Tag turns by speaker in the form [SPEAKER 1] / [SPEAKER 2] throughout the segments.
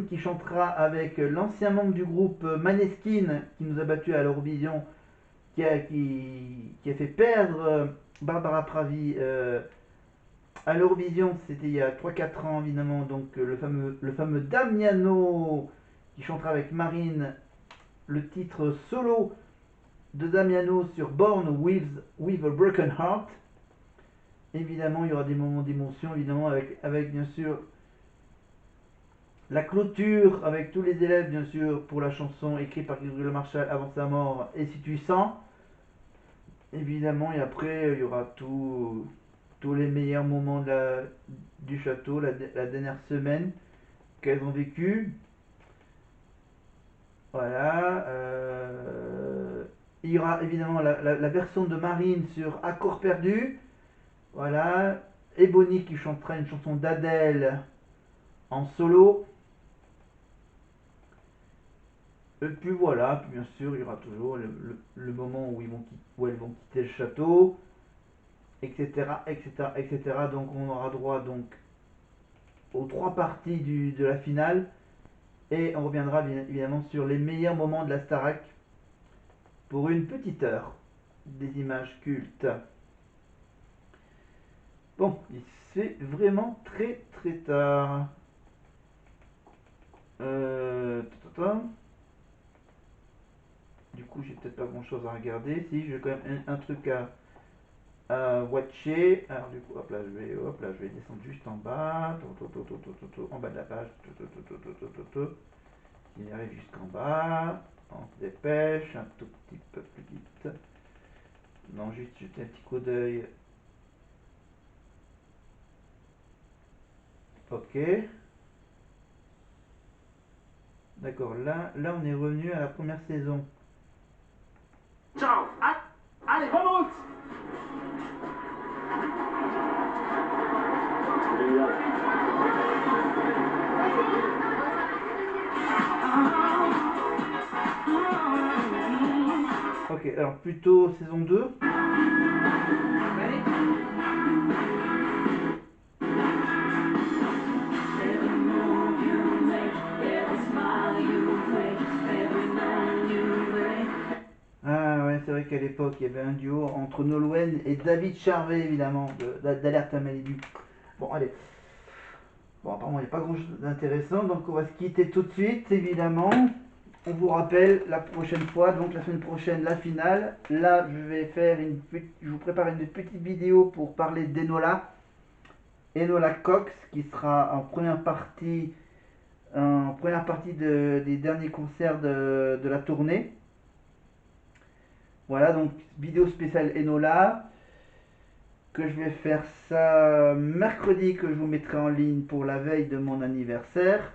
[SPEAKER 1] qui chantera avec l'ancien membre du groupe Maneskin qui nous a battu à l'Eurovision, qui a fait perdre Barbara Pravi à l'Eurovision, c'était il y a 3-4 ans évidemment, donc le fameux Damiano qui chantera avec Marine le titre solo de Damiano sur Born with a Broken Heart. Évidemment, il y aura des moments d'émotion, évidemment, avec bien sûr la clôture, avec tous les élèves, bien sûr, pour la chanson écrite par Gabriel Marshall avant sa mort, Et si tu sens. Évidemment, et après, il y aura tous les meilleurs moments du château, la dernière semaine qu'elles ont vécu. Voilà. Il y aura évidemment la version de Marine sur Accord perdu. Voilà. Ebony qui chantera une chanson d'Adèle en solo. Et puis voilà, puis bien sûr, il y aura toujours le moment où elles vont quitter le château, etc., etc., etc. Donc on aura droit donc aux 3 parties de la finale. Et on reviendra bien évidemment sur les meilleurs moments de la Starac pour une petite heure des images cultes. Bon, il fait vraiment très très tard. Du coup, j'ai peut-être pas grand chose à regarder. Si, j'ai quand même un truc à watcher. Alors, du coup, hop là, je vais descendre juste en bas. En bas de la page. Il arrive jusqu'en bas. On se dépêche un tout petit peu plus vite. Non, juste jeter un petit coup d'œil. Ok. D'accord, là on est revenu à la première saison.
[SPEAKER 2] Ciao. Allez, vamos.
[SPEAKER 1] Ok, alors plutôt saison 2. Ah ouais, c'est vrai qu'à l'époque, il y avait un duo entre Nolwenn et David Charvet, évidemment, d'Alerte à Malibu. Bon, allez. Bon, apparemment, il n'y a pas grand-chose d'intéressant, donc on va se quitter tout de suite, évidemment. On vous rappelle la prochaine fois, donc la semaine prochaine, la finale. Là, je vous prépare une petite vidéo pour parler Enola Cox, qui sera en première partie des derniers concerts de la tournée. Voilà, donc vidéo spéciale Enola, que je vais faire ça mercredi, que je vous mettrai en ligne pour la veille de mon anniversaire.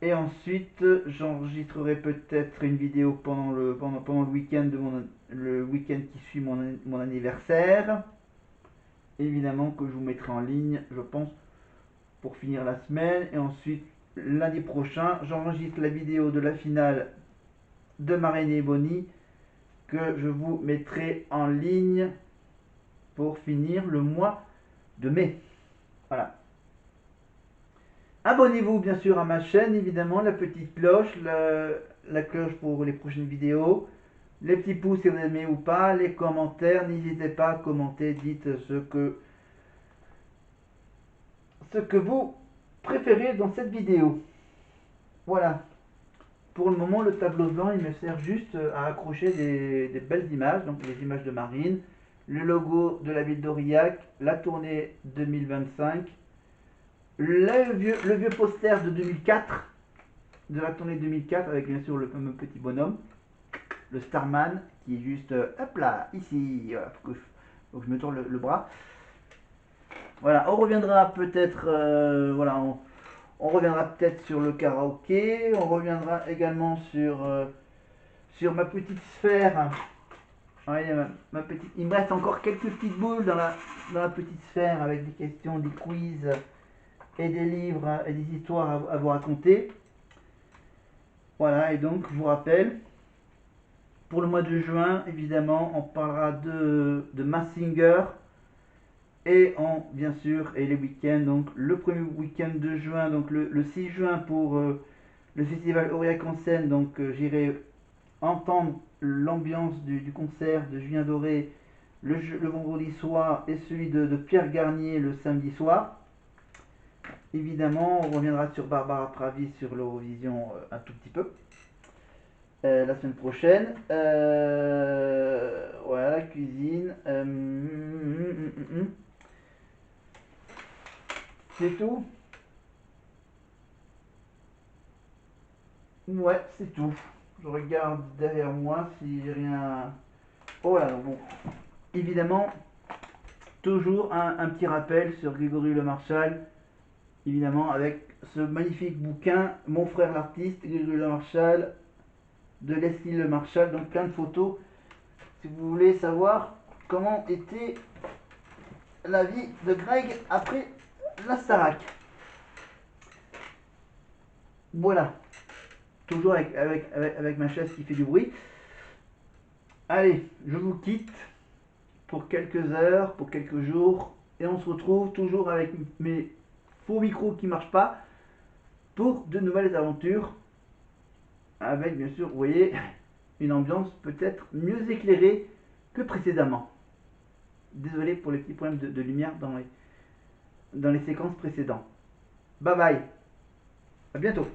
[SPEAKER 1] Et ensuite, j'enregistrerai peut-être une vidéo pendant le week-end le week-end qui suit mon anniversaire. Évidemment que je vous mettrai en ligne, je pense, pour finir la semaine. Et ensuite, lundi prochain, j'enregistre la vidéo de la finale de Marine et Bonnie que je vous mettrai en ligne pour finir le mois de mai. Voilà. Abonnez-vous bien sûr à ma chaîne, évidemment, la petite cloche, la cloche pour les prochaines vidéos, les petits pouces si vous aimez ou pas, les commentaires, n'hésitez pas à commenter, dites ce que vous préférez dans cette vidéo. Voilà. Pour le moment, le tableau blanc, il me sert juste à accrocher des belles images, donc les images de Marine, le logo de la ville d'Aurillac, la tournée 2025, le vieux poster de 2004, de la tournée 2004, avec bien sûr le fameux petit bonhomme, le Starman, qui est juste, hop là, ici, voilà, faut que je me tourne le bras. Voilà, on reviendra peut-être, voilà, on reviendra peut-être sur le karaoké, on reviendra également sur ma petite sphère. Ouais, il me reste encore quelques petites boules dans la petite sphère avec des questions, des quiz et des livres et des histoires à vous raconter. Voilà, et donc je vous rappelle, pour le mois de juin, évidemment, on parlera de Mazinger, Bien sûr, et les week-ends, donc le premier week-end de juin, donc le 6 juin pour le festival Aurillac en scène, donc j'irai entendre l'ambiance du concert de Julien Doré le vendredi soir et celui de Pierre Garnier le samedi soir. Évidemment, on reviendra sur Barbara Pravi sur l'Eurovision un tout petit peu la semaine prochaine. Voilà, la cuisine. C'est tout. Ouais, c'est tout. Je regarde derrière moi si j'ai rien. Oh là, bon. Évidemment, toujours un petit rappel sur Grégory Le Marchal. Évidemment, avec ce magnifique bouquin, Mon frère l'artiste, Grégory Le Marchal, de Leslie Le Marchal. Donc plein de photos. Si vous voulez savoir comment était la vie de Greg après la Starac. Voilà. Toujours avec ma chaise qui fait du bruit. Allez, je vous quitte pour quelques heures, pour quelques jours. Et on se retrouve toujours avec mes faux micros qui ne marchent pas pour de nouvelles aventures. Avec bien sûr, vous voyez, une ambiance peut-être mieux éclairée que précédemment. Désolé pour les petits problèmes de lumière dans les séquences précédentes. Bye bye. À bientôt.